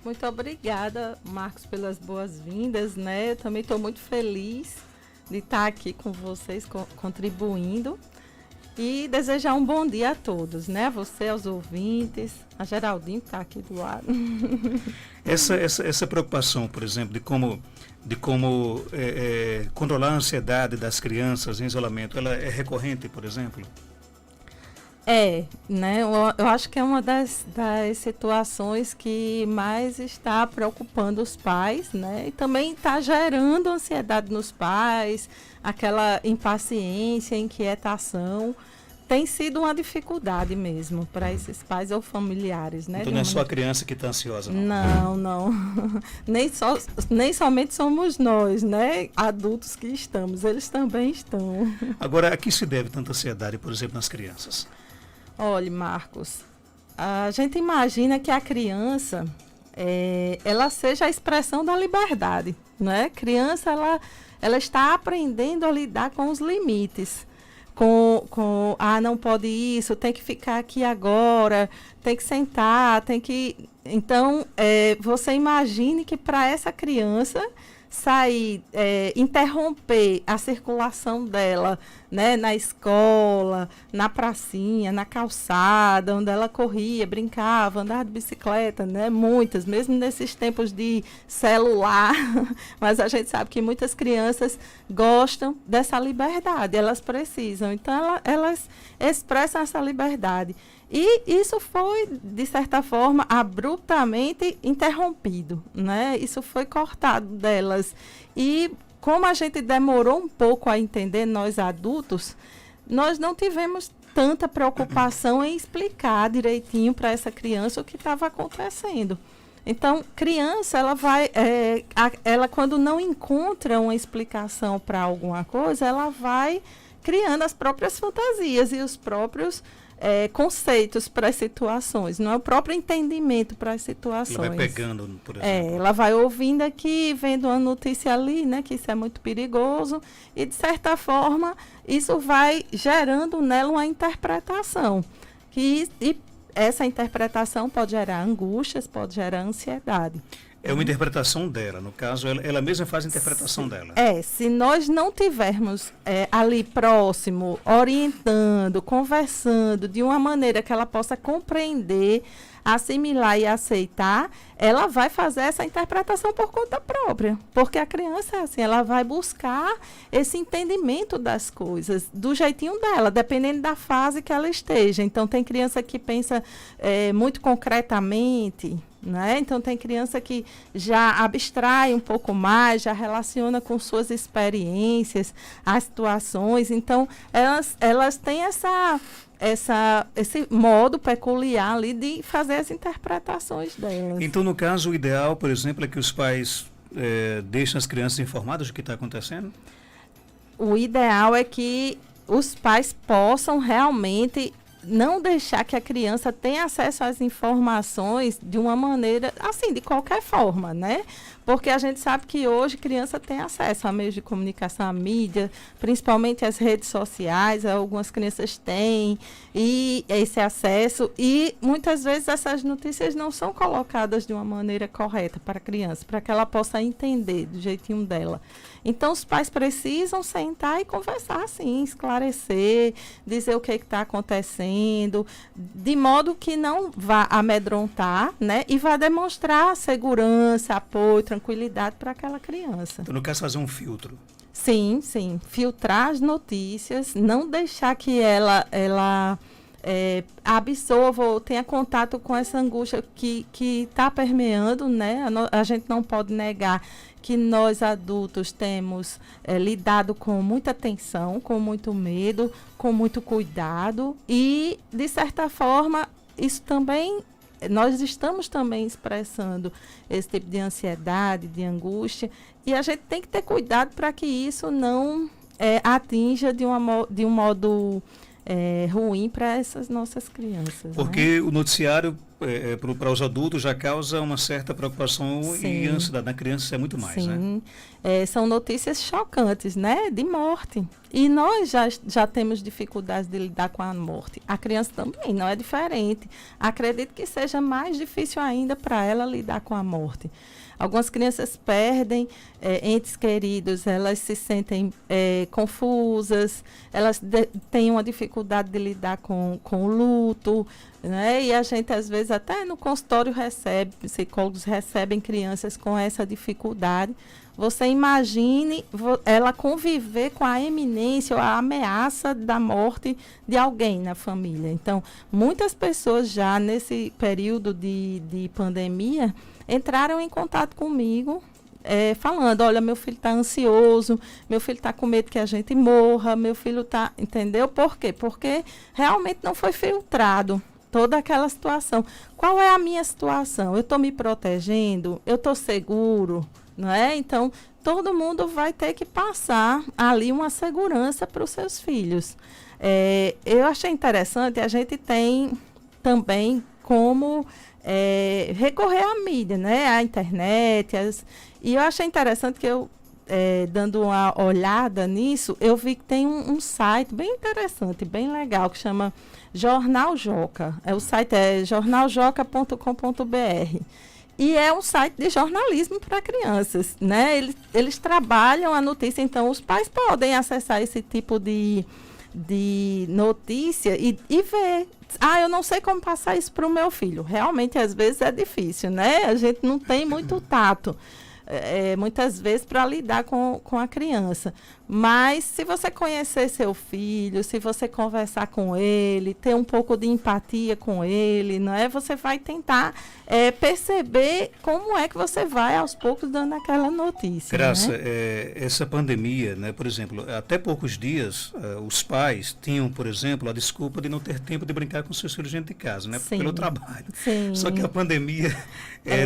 Muito obrigada, Marcos, pelas boas-vindas, né? Eu também estou muito feliz de estar aqui com vocês, contribuindo. E desejar um bom dia a todos, né? A você, aos ouvintes, a Geraldinho que está aqui do lado. Essa preocupação, por exemplo, de como controlar a ansiedade das crianças em isolamento, ela é recorrente, por exemplo? Né? Eu acho que é uma das situações que mais está preocupando os pais, né? E também está gerando ansiedade nos pais, aquela impaciência, inquietação. Tem sido uma dificuldade mesmo para esses pais ou familiares, né? Então não é só a criança que está ansiosa, não? Não. Nem somente somos nós, né? Adultos que estamos, eles também estão. Agora, a que se deve tanta ansiedade, por exemplo, nas crianças? Olha, Marcos, a gente imagina que a criança, ela seja a expressão da liberdade, né? Criança, ela está aprendendo a lidar com os limites. Não pode isso, tem que ficar aqui agora, tem que sentar, tem que... Então, você imagine que para essa criança sair, interromper a circulação dela, né, na escola, na pracinha, na calçada, onde ela corria, brincava, andava de bicicleta, né, muitas, mesmo nesses tempos de celular, mas a gente sabe que muitas crianças gostam dessa liberdade, elas precisam, então elas expressam essa liberdade. E isso foi, de certa forma, abruptamente interrompido, né? Isso foi cortado delas. E como a gente demorou um pouco a entender, nós adultos, nós não tivemos tanta preocupação em explicar direitinho para essa criança o que estava acontecendo. Então, criança, ela quando não encontra uma explicação para alguma coisa, ela vai criando as próprias fantasias e os próprios conceitos para as situações, não é o próprio entendimento para as situações. Ela vai pegando, por exemplo. Ela vai ouvindo aqui, vendo uma notícia ali, né, que isso é muito perigoso, e de certa forma isso vai gerando nela uma interpretação. E essa interpretação pode gerar angústias, pode gerar ansiedade. É uma interpretação dela, no caso, ela mesma faz a interpretação dela. Se nós não tivermos ali próximo, orientando, conversando, de uma maneira que ela possa compreender, assimilar e aceitar, ela vai fazer essa interpretação por conta própria. Porque a criança é assim, ela vai buscar esse entendimento das coisas, do jeitinho dela, dependendo da fase que ela esteja. Então, tem criança que pensa muito concretamente, né? Então, tem criança que já abstrai um pouco mais, já relaciona com suas experiências, as situações. Então, elas têm esse modo peculiar ali de fazer as interpretações delas. Então, no caso, o ideal, por exemplo, é que os pais deixem as crianças informadas do que está acontecendo? O ideal é que os pais possam realmente não deixar que a criança tenha acesso às informações de uma maneira, assim, de qualquer forma, né? Porque a gente sabe que hoje criança tem acesso a meios de comunicação, a mídia, principalmente as redes sociais, algumas crianças têm e esse acesso, e muitas vezes essas notícias não são colocadas de uma maneira correta para a criança, para que ela possa entender do jeitinho dela. Então, os pais precisam sentar e conversar, assim, esclarecer, dizer o que está acontecendo, de modo que não vá amedrontar, né? E vá demonstrar segurança, apoio, tranquilidade para aquela criança. Então, no caso, fazer um filtro. Sim, sim. Filtrar as notícias, não deixar que ela absorva ou tenha contato com essa angústia que está permeando, né? A gente não pode negar que nós adultos temos lidado com muita tensão, com muito medo, com muito cuidado e, de certa forma, isso também, nós estamos também expressando esse tipo de ansiedade, de angústia, e a gente tem que ter cuidado para que isso não atinja de um modo ruim para essas nossas crianças. Porque, né, o noticiário para os adultos já causa uma certa preocupação Sim. e ansiedade. Na criança isso é muito mais, né? Sim, são notícias chocantes, né, de morte. E nós já temos dificuldades de lidar com a morte. A criança também não é diferente. Acredito que seja mais difícil ainda para ela lidar com a morte. Algumas crianças perdem entes queridos, elas se sentem confusas, elas têm uma dificuldade de lidar com o luto, né? E a gente, às vezes, até no consultório psicólogos recebem crianças com essa dificuldade. Você imagine ela conviver com a iminência ou a ameaça da morte de alguém na família. Então, muitas pessoas já nesse período de pandemia entraram em contato comigo, falando, olha, meu filho está ansioso, meu filho está com medo que a gente morra, meu filho está, entendeu? Por quê? Porque realmente não foi filtrado toda aquela situação. Qual é a minha situação? Eu estou me protegendo? Eu estou seguro? Não é? Então, todo mundo vai ter que passar ali uma segurança para os seus filhos. Eu achei interessante, a gente tem também como recorrer à mídia, né? À internet. E eu achei interessante que eu, dando uma olhada nisso, eu vi que tem um site bem interessante, bem legal, que chama Jornal Joca. O site é jornaljoca.com.br. E é um site de jornalismo para crianças, né? Eles trabalham a notícia, então os pais podem acessar esse tipo de notícia e ver. Eu não sei como passar isso para o meu filho. Realmente, às vezes, é difícil, né? A gente não tem muito tato, muitas vezes, para lidar com a criança. Mas, se você conhecer seu filho, se você conversar com ele, ter um pouco de empatia com ele, não é? Você vai tentar perceber como é que você vai, aos poucos, dando aquela notícia. Graça, né? Essa pandemia, né, por exemplo, até poucos dias, os pais tinham, por exemplo, a desculpa de não ter tempo de brincar com seus filhos dentro de casa, né? Sim. Pelo trabalho. Sim. Só que a pandemia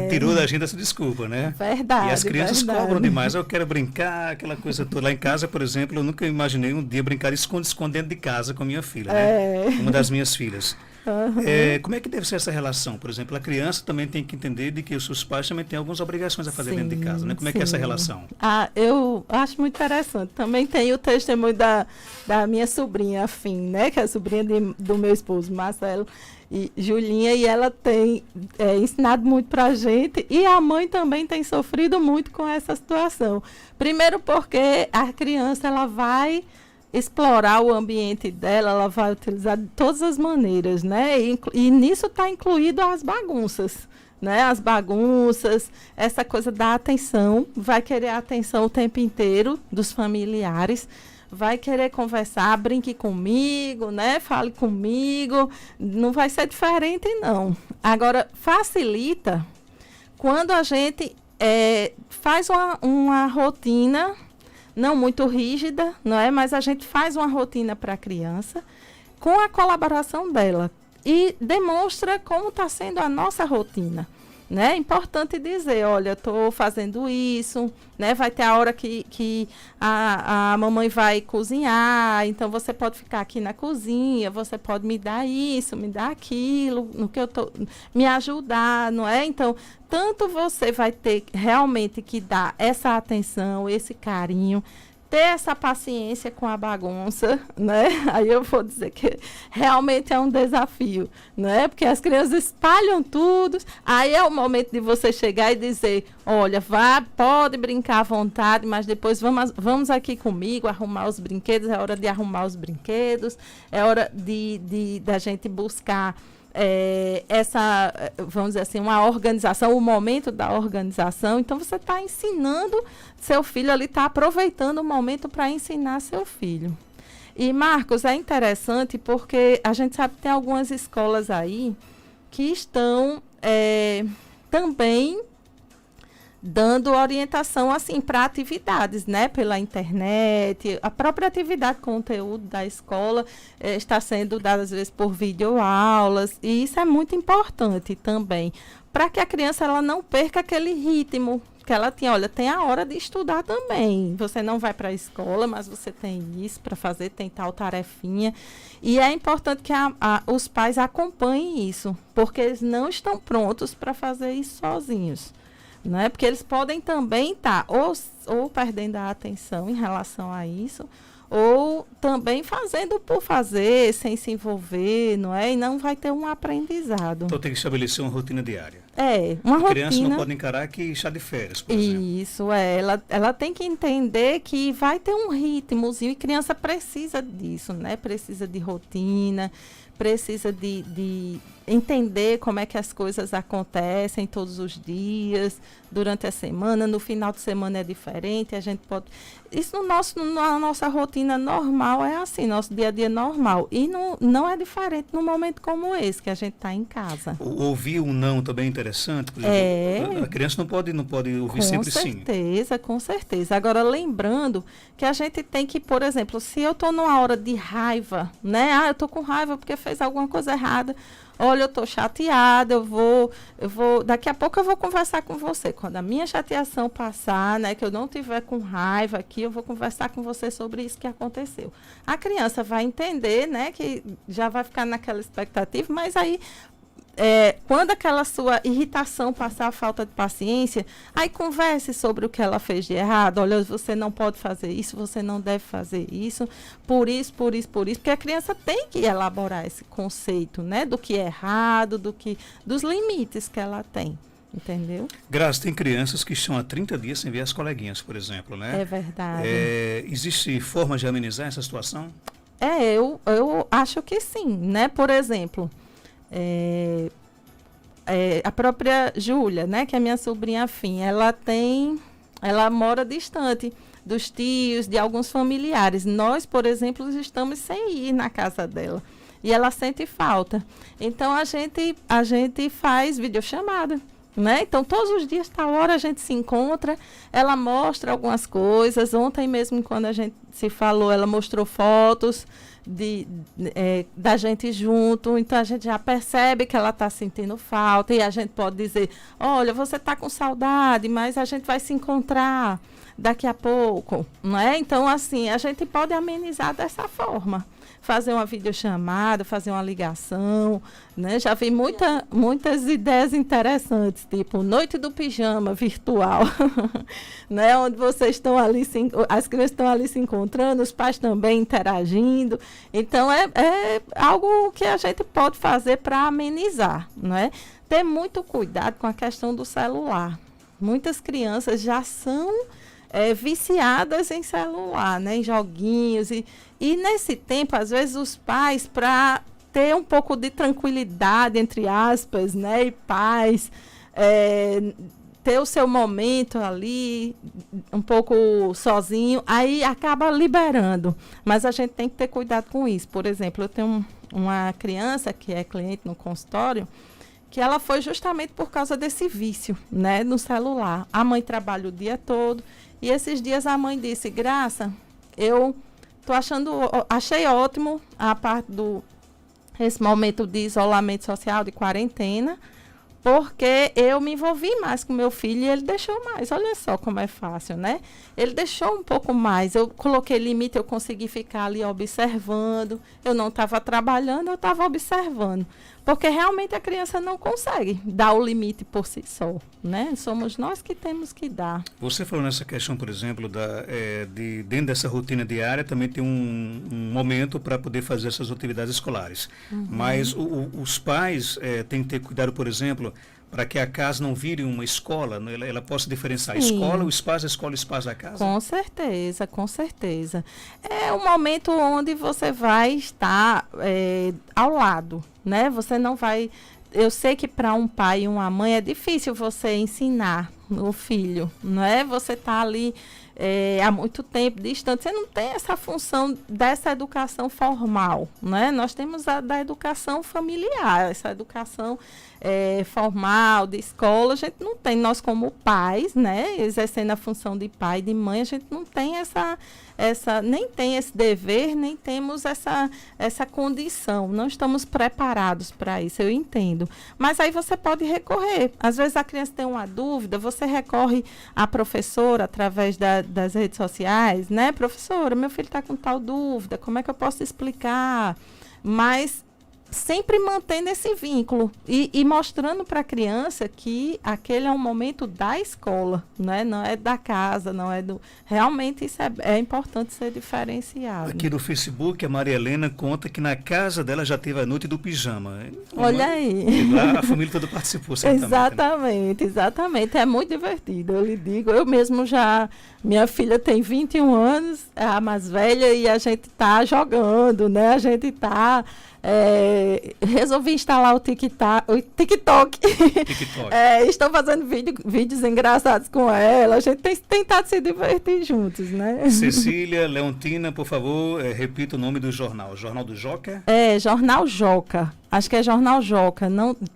tirou da gente essa desculpa, né? Verdade. E as crianças verdade. cobram demais. Eu quero brincar, aquela coisa toda. Lá em casa, por exemplo, eu nunca imaginei um dia brincar de esconde-esconde dentro de casa com a minha filha, né? Uma das minhas filhas. Uhum. Como é que deve ser essa relação? Por exemplo, a criança também tem que entender de que os seus pais também têm algumas obrigações a fazer dentro de casa, né? Como é que é essa relação? Eu acho muito interessante. Também tem o testemunho da minha sobrinha, a Fim, né? Que é a sobrinha do meu esposo, Marcelo e Julinha, e ela tem ensinado muito para a gente, e a mãe também tem sofrido muito com essa situação. Primeiro porque a criança, ela vai explorar o ambiente dela, ela vai utilizar de todas as maneiras, né? E nisso está incluído as bagunças, né? As bagunças, essa coisa da atenção, vai querer a atenção o tempo inteiro dos familiares, vai querer conversar, brinque comigo, né? Fale comigo, não vai ser diferente, não. Agora, facilita quando a gente faz uma rotina, não muito rígida, não é? Mas a gente faz uma rotina para a criança com a colaboração dela e demonstra como está sendo a nossa rotina, né? É importante dizer, olha, estou fazendo isso, né? Vai ter a hora que a mamãe vai cozinhar, então você pode ficar aqui na cozinha, você pode me dar isso, me dar aquilo, no que eu me ajudar, não é? Então, tanto você vai ter realmente que dar essa atenção, esse carinho, ter essa paciência com a bagunça, né? Aí eu vou dizer que realmente é um desafio, né? Porque as crianças espalham tudo, aí é o momento de você chegar e dizer, olha, pode brincar à vontade, mas depois vamos aqui comigo arrumar os brinquedos, é hora de arrumar os brinquedos, é hora da gente buscar vamos dizer assim, uma organização, o momento da organização. Então, você está ensinando seu filho ali, está aproveitando o momento para ensinar seu filho. E, Marcos, é interessante porque a gente sabe que tem algumas escolas aí que estão também dando orientação assim para atividades, né, pela internet. A própria atividade, conteúdo da escola está sendo dada às vezes por videoaulas, e isso é muito importante também para que a criança ela não perca aquele ritmo, que ela tinha, olha, tem a hora de estudar também. Você não vai para a escola, mas você tem isso para fazer, tem tal tarefinha. E é importante que os pais acompanhem isso, porque eles não estão prontos para fazer isso sozinhos. Né? Porque eles podem também estar ou perdendo a atenção em relação a isso, ou também fazendo por fazer, sem se envolver, não é? E não vai ter um aprendizado. Então tem que estabelecer uma rotina diária. Uma rotina. A criança não pode encarar que está de férias, por exemplo. Isso, ela tem que entender que vai ter um ritmozinho, e criança precisa disso, né? Precisa de rotina, precisa de entender como é que as coisas acontecem todos os dias, durante a semana, no final de semana é diferente, a gente pode... Isso na nossa rotina normal é assim, nosso dia a dia normal. E não é diferente num momento como esse, que a gente está em casa. Ouvir um não também é interessante? Por exemplo, a criança não pode ouvir sempre sim. Com certeza. Agora, lembrando que a gente tem que, por exemplo, se eu estou numa hora de raiva, né? Eu estou com raiva porque fez alguma coisa errada. Olha, eu estou chateada, daqui a pouco eu vou conversar com você. Quando a minha chateação passar, né, que eu não tiver com raiva aqui, eu vou conversar com você sobre isso que aconteceu. A criança vai entender, né, que já vai ficar naquela expectativa, mas aí, quando aquela sua irritação passar, a falta de paciência, aí converse sobre o que ela fez de errado. Olha, você não pode fazer isso, você não deve fazer isso, por isso, porque a criança tem que elaborar esse conceito, né, do que é errado, dos limites que ela tem, entendeu? Graça, tem crianças que estão há 30 dias sem ver as coleguinhas, por exemplo, né? É verdade. Existe forma de amenizar essa situação? Eu acho que sim, né, por exemplo... a própria Júlia, né, que é minha sobrinha afim, ela mora distante dos tios, de alguns familiares. Nós, por exemplo, estamos sem ir na casa dela. E ela sente falta. Então, a gente faz videochamada. Né? Então, todos os dias, tal hora, a gente se encontra, ela mostra algumas coisas. Ontem mesmo, quando a gente se falou, ela mostrou fotos da gente junto. Então, a gente já percebe que ela está sentindo falta. E a gente pode dizer, olha, você está com saudade, mas a gente vai se encontrar daqui a pouco. Não é? Então, assim, a gente pode amenizar dessa forma. Fazer uma videochamada, fazer uma ligação, né? Já vi muitas ideias interessantes, tipo noite do pijama virtual, né? Onde vocês estão ali, as crianças estão ali se encontrando, os pais também interagindo. Então, é algo que a gente pode fazer para amenizar, né? Ter muito cuidado com a questão do celular. Muitas crianças já são viciadas em celular, né? Em joguinhos. E nesse tempo, às vezes, os pais, para ter um pouco de tranquilidade, entre aspas, né? E paz, ter o seu momento ali, um pouco sozinho, aí acaba liberando. Mas a gente tem que ter cuidado com isso. Por exemplo, eu tenho uma criança que é cliente no consultório, que ela foi justamente por causa desse vício, né? No celular. A mãe trabalha o dia todo. E esses dias a mãe disse, Graça, eu achei ótimo a parte esse momento de isolamento social, de quarentena, porque eu me envolvi mais com meu filho e ele deixou mais. Olha só como é fácil, né? Ele deixou um pouco mais. Eu coloquei limite, eu consegui ficar ali observando. Eu não estava trabalhando, eu estava observando. Porque realmente a criança não consegue dar o limite por si só, né? Somos nós que temos que dar. Você falou nessa questão, por exemplo, dentro dessa rotina diária também tem um momento para poder fazer essas atividades escolares. Uhum. Mas os pais têm que ter cuidado, por exemplo, para que a casa não vire uma escola, né? Ela possa diferenciar a escola, o espaço da casa? Com certeza, com certeza. É um momento onde você vai estar ao lado, né? Você não vai... Eu sei que para um pai e uma mãe é difícil você ensinar o filho, não é? Você está ali há muito tempo distante. Você não tem essa função dessa educação formal, né? Nós temos a da educação familiar, essa educação formal, de escola, a gente não tem. Nós como pais, né? Exercendo a função de pai e de mãe, a gente não tem nem tem esse dever, nem temos essa condição. Não estamos preparados para isso, eu entendo. Mas aí você pode recorrer. Às vezes a criança tem uma dúvida, você recorre à professora através das redes sociais, né? Professora, meu filho está com tal dúvida, como é que eu posso explicar? Mas sempre mantendo esse vínculo e mostrando para a criança que aquele é um momento da escola, né? Não é da casa, não é do... Realmente isso é importante ser diferenciado. Aqui no Facebook, a Maria Helena conta que na casa dela já teve a noite do pijama. Olha aí. E lá a família toda participou, certamente. Exatamente, exatamente. É muito divertido, eu lhe digo. Eu mesmo já... Minha filha tem 21 anos, é a mais velha, e a gente está jogando, né? A gente está... resolvi instalar o TikTok. TikTok. Estou fazendo vídeos engraçados com ela. A gente tem tentado se divertir juntos, né? Cecília Leontina, por favor, repita o nome do jornal. Jornal do Joca? Jornal Joca. Acho que é Jornal Joca,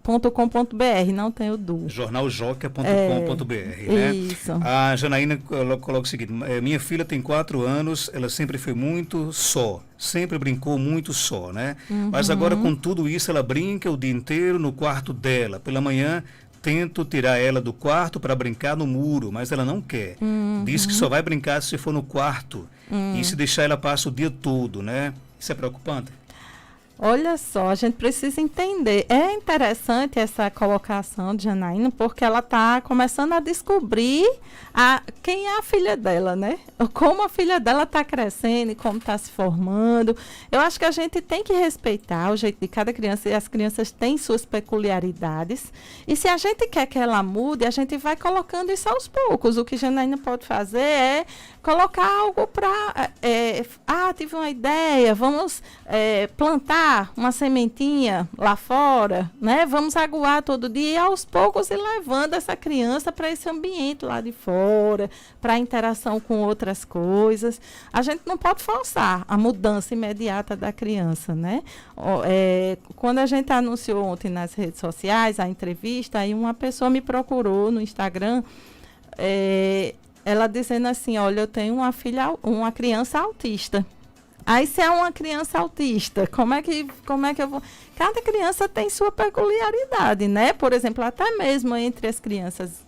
.com.br, não tenho dúvida. Jornaljoca.com.br, né? Isso. A Janaína coloca o seguinte: minha filha tem 4 anos, ela sempre foi muito só, sempre brincou muito só, né? Mas agora com tudo isso ela brinca o dia inteiro no quarto dela. Pela manhã tento tirar ela do quarto para brincar no muro, mas ela não quer. Diz que só vai brincar se for no quarto. E se deixar ela passa o dia todo, né? Isso é preocupante? Olha só, a gente precisa entender. É interessante essa colocação de Janaína, porque ela está começando a descobrir quem é a filha dela, né? Como a filha dela está crescendo e como está se formando. Eu acho que a gente tem que respeitar o jeito de cada criança, e as crianças têm suas peculiaridades. E se a gente quer que ela mude, a gente vai colocando isso aos poucos. O que Janaína pode fazer é colocar algo para... tive uma ideia, vamos plantar uma sementinha lá fora, né? Vamos aguar todo dia e aos poucos ir levando essa criança para esse ambiente lá de fora, para a interação com outras coisas. A gente não pode forçar a mudança imediata da criança, né? Quando a gente anunciou ontem nas redes sociais a entrevista, aí uma pessoa me procurou no Instagram, ela dizendo assim, olha, eu tenho uma criança autista. Aí, se é uma criança autista, como é que eu vou... Cada criança tem sua peculiaridade, né? Por exemplo, até mesmo entre as crianças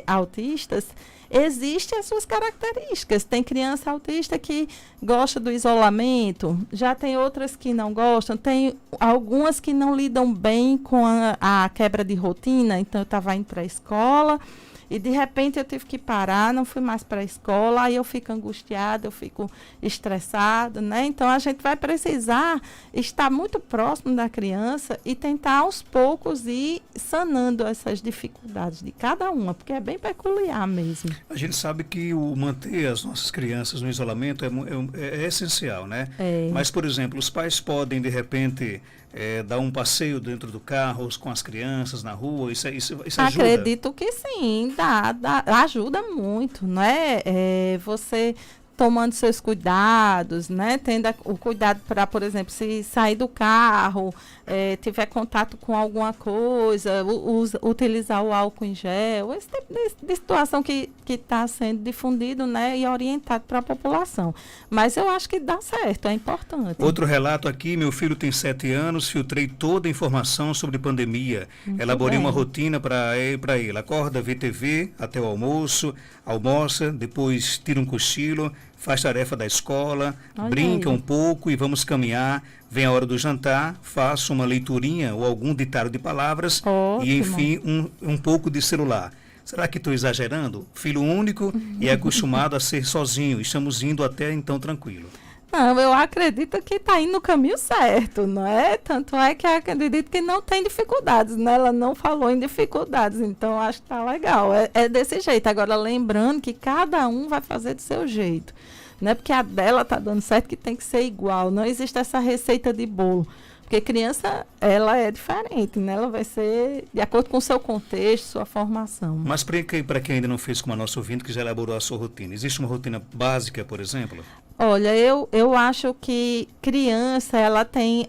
autistas, existem as suas características. Tem criança autista que gosta do isolamento, já tem outras que não gostam, tem algumas que não lidam bem com a quebra de rotina. Então, eu estava indo para a escola... E, de repente, eu tive que parar, não fui mais para a escola, aí eu fico angustiada, eu fico estressada, né? Então, a gente vai precisar estar muito próximo da criança e tentar, aos poucos, ir sanando essas dificuldades de cada uma, porque é bem peculiar mesmo. A gente sabe que o manter as nossas crianças no isolamento é essencial, né? Mas, por exemplo, os pais podem, de repente... dar um passeio dentro do carro com as crianças na rua, isso ajuda? Acredito que sim, ajuda muito, não é? Você tomando seus cuidados, né? Tendo o cuidado para, por exemplo, se sair do carro, tiver contato com alguma coisa, utilizar o álcool em gel, esse tipo de situação que está sendo difundido, né? E orientado para a população. Mas eu acho que dá certo, é importante. Outro relato aqui, meu filho tem 7 anos, filtrei toda a informação sobre pandemia, elaborei uma rotina para ele, acorda, vê TV até o almoço, almoça, depois tira um cochilo, faz tarefa da escola, brinca um pouco e vamos caminhar. Vem a hora do jantar, faço uma leiturinha ou algum ditado de palavras. Ótimo. E, enfim, um pouco de celular. Será que estou exagerando? Filho único e acostumado a ser sozinho. Estamos indo até então tranquilo. Não, eu acredito que está indo no caminho certo, não é? Tanto é que eu acredito que não tem dificuldades, né? Ela não falou em dificuldades, então acho que está legal. É desse jeito. Agora, lembrando que cada um vai fazer do seu jeito. Não é porque a dela está dando certo que tem que ser igual. Não existe essa receita de bolo. Porque criança, ela é diferente, né? Ela vai ser de acordo com o seu contexto, sua formação. Mas para quem ainda não fez como a nossa ouvinte, que já elaborou a sua rotina, existe uma rotina básica, por exemplo? Olha, eu acho que criança, ela tem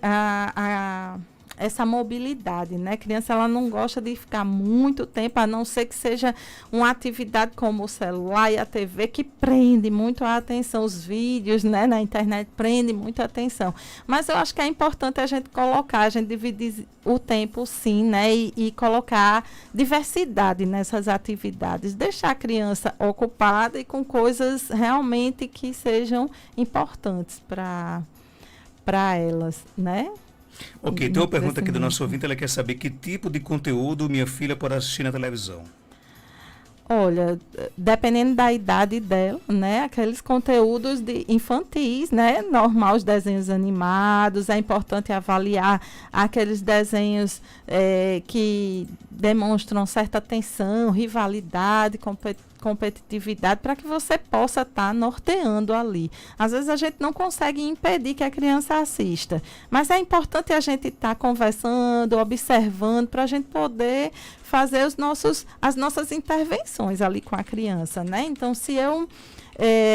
essa mobilidade, né? A criança, ela não gosta de ficar muito tempo, a não ser que seja uma atividade como o celular e a TV, que prende muito a atenção. Os vídeos, né, na internet prende muito a atenção. Mas eu acho que é importante a gente colocar, a gente dividir o tempo, sim, né? E colocar diversidade nessas atividades. Deixar a criança ocupada e com coisas realmente que sejam importantes para elas, né? Ok, tem uma pergunta aqui do nosso ouvinte, ela quer saber que tipo de conteúdo minha filha pode assistir na televisão. Olha, dependendo da idade dela, né, aqueles conteúdos infantis, né, normal, os desenhos animados, é importante avaliar aqueles desenhos que demonstram certa tensão, rivalidade, competitividade, para que você possa estar norteando ali. Às vezes a gente não consegue impedir que a criança assista, mas é importante a gente estar conversando, observando, para a gente poder fazer as nossas intervenções ali com a criança, né? Então, se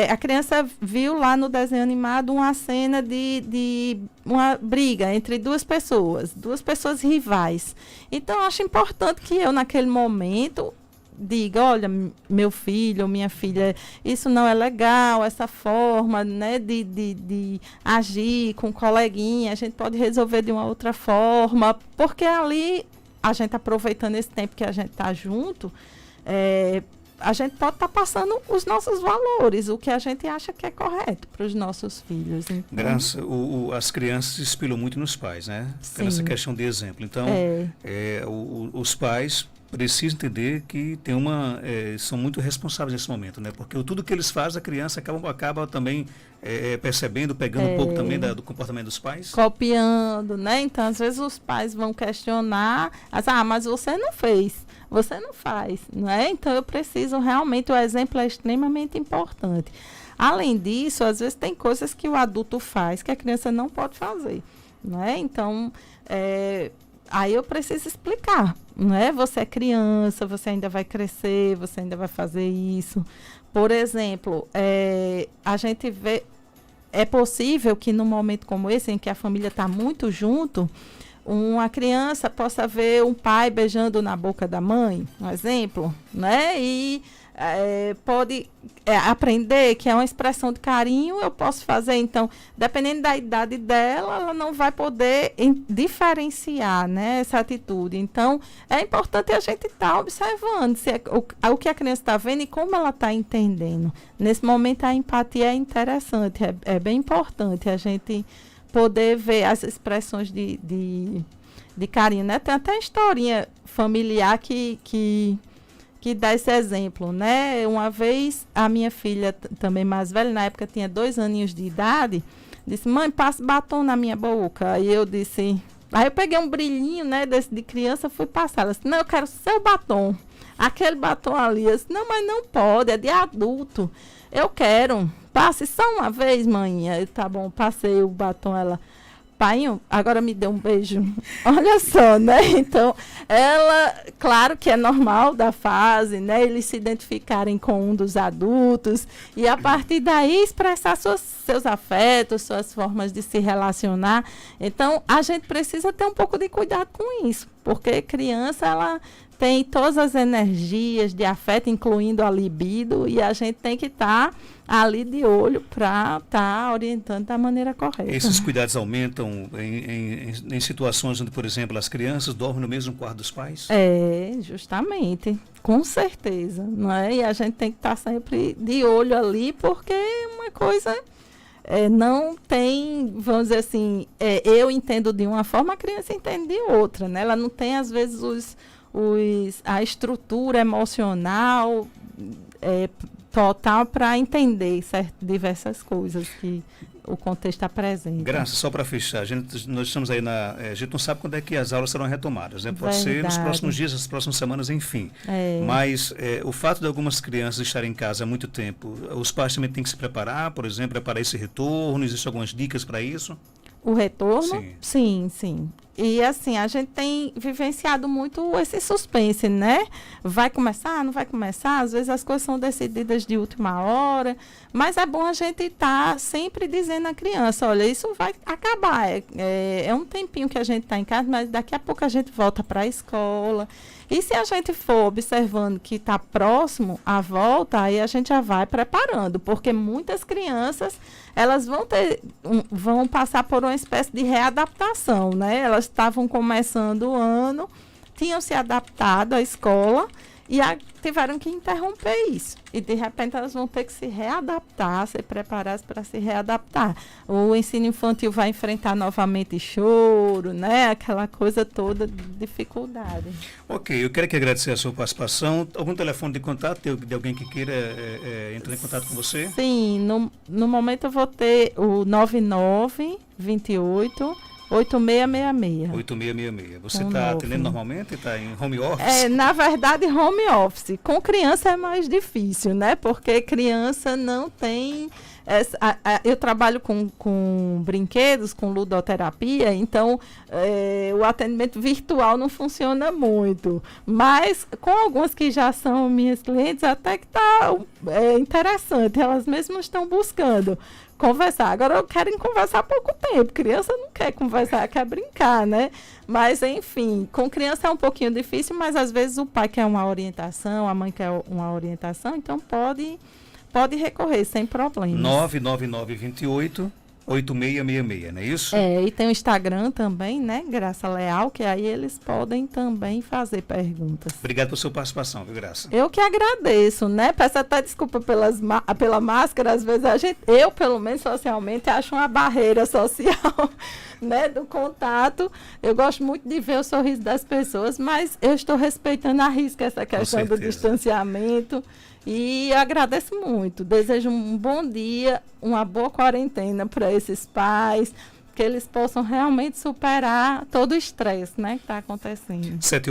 a criança viu lá no desenho animado uma cena de uma briga entre duas pessoas rivais. Então, eu acho importante que eu, naquele momento, diga, olha, meu filho ou minha filha, isso não é legal, essa forma, né, de agir com o coleguinha, a gente pode resolver de uma outra forma, porque ali, a gente aproveitando esse tempo que a gente está junto, a gente pode estar passando os nossos valores, o que a gente acha que é correto para os nossos filhos. Então, Graça, as crianças se espelham muito nos pais, né? Sim. Nessa questão de exemplo. Então, os pais precisam entender que são muito responsáveis nesse momento, né? Porque tudo que eles fazem, a criança acaba também percebendo, pegando um pouco também do comportamento dos pais. Copiando, né? Então, às vezes os pais vão questionar, mas você não fez, você não faz, não é? Então, eu preciso realmente, o exemplo é extremamente importante. Além disso, às vezes tem coisas que o adulto faz que a criança não pode fazer, não é? Então, aí eu preciso explicar, não é? Você é criança, você ainda vai crescer, você ainda vai fazer isso. Por exemplo, a gente vê, é possível que num momento como esse, em que a família está muito junto, uma criança possa ver um pai beijando na boca da mãe, um exemplo, né? E pode aprender que é uma expressão de carinho, eu posso fazer. Então, dependendo da idade dela, ela não vai poder diferenciar, né, essa atitude. Então, é importante a gente estar observando se o que a criança está vendo e como ela está entendendo. Nesse momento, a empatia é interessante, é bem importante a gente poder ver as expressões de carinho, né? Tem até historinha familiar que dá esse exemplo, né? Uma vez, a minha filha, também mais velha, na época tinha 2 aninhos de idade, disse, mãe, passa batom na minha boca. Aí eu disse, aí eu peguei um brilhinho, né, desse de criança, fui passar. Ela disse, não, eu quero seu batom. Aquele batom ali. Eu disse, não, mas não pode, é de adulto. Eu quero. Passe só uma vez, mãe. Aí, tá bom, passei o batom, ela... Pai, agora me deu um beijo. Olha só, né? Então, ela, claro que é normal da fase, né? Eles se identificarem com um dos adultos e, a partir daí, expressar seus afetos, suas formas de se relacionar. Então, a gente precisa ter um pouco de cuidado com isso, porque criança, ela tem todas as energias de afeto, incluindo a libido, e a gente tem que estar ali de olho para estar orientando da maneira correta. Esses cuidados aumentam em situações onde, por exemplo, as crianças dormem no mesmo quarto dos pais? Justamente, com certeza, não é? E a gente tem que estar sempre de olho ali, porque uma coisa não tem, vamos dizer assim, eu entendo de uma forma, a criança entende de outra, né? Ela não tem, às vezes, a estrutura emocional total para entender diversas coisas que o contexto apresenta. Graça, só para fechar, nós estamos aí a gente não sabe quando é que as aulas serão retomadas, né? Pode ser nos próximos dias, nas próximas semanas, enfim. Mas o fato de algumas crianças estarem em casa há muito tempo, os pais também têm que se preparar, por exemplo, para esse retorno, existem algumas dicas para isso? O retorno? Sim. E assim, a gente tem vivenciado muito esse suspense, né? Vai começar, não vai começar? Às vezes as coisas são decididas de última hora, mas é bom a gente estar sempre dizendo à criança, olha, isso vai acabar. É um tempinho que a gente está em casa, mas daqui a pouco a gente volta para a escola. E se a gente for observando que está próximo à volta, aí a gente já vai preparando, porque muitas crianças, elas vão passar por uma espécie de readaptação, né? Elas estavam começando o ano, tinham se adaptado à escola e tiveram que interromper isso. E, de repente, elas vão ter que se readaptar, ser preparadas para se readaptar. O ensino infantil vai enfrentar novamente choro, né? Aquela coisa toda de dificuldade. Ok, eu quero aqui agradecer a sua participação. Algum telefone de contato de alguém que queira entrar em contato com você? Sim, no momento eu vou ter o 9928 8666. 8666. Você está atendendo normalmente? Está em home office? Na verdade, home office. Com criança é mais difícil, né? Porque criança não tem... eu trabalho com brinquedos, com ludoterapia, então o atendimento virtual não funciona muito. Mas com algumas que já são minhas clientes, até que está interessante. Elas mesmas estão buscando conversar. Agora, querem conversar há pouco tempo. Criança não quer conversar, quer brincar, né? Mas, enfim, com criança é um pouquinho difícil, mas às vezes o pai quer uma orientação, a mãe quer uma orientação, então pode recorrer sem problema. 99928 8666, não é isso? E tem o Instagram também, né? Graça Leal, que aí eles podem também fazer perguntas. Obrigado pela sua participação, viu, Graça? Eu que agradeço, né? Peço até desculpa pela máscara, às vezes eu, pelo menos socialmente, acho uma barreira social, né? Do contato. Eu gosto muito de ver o sorriso das pessoas, mas eu estou respeitando à risca essa questão do distanciamento. E agradeço muito. Desejo um bom dia, uma boa quarentena para esses pais, que eles possam realmente superar todo o estresse, né, que está acontecendo. 7 horas.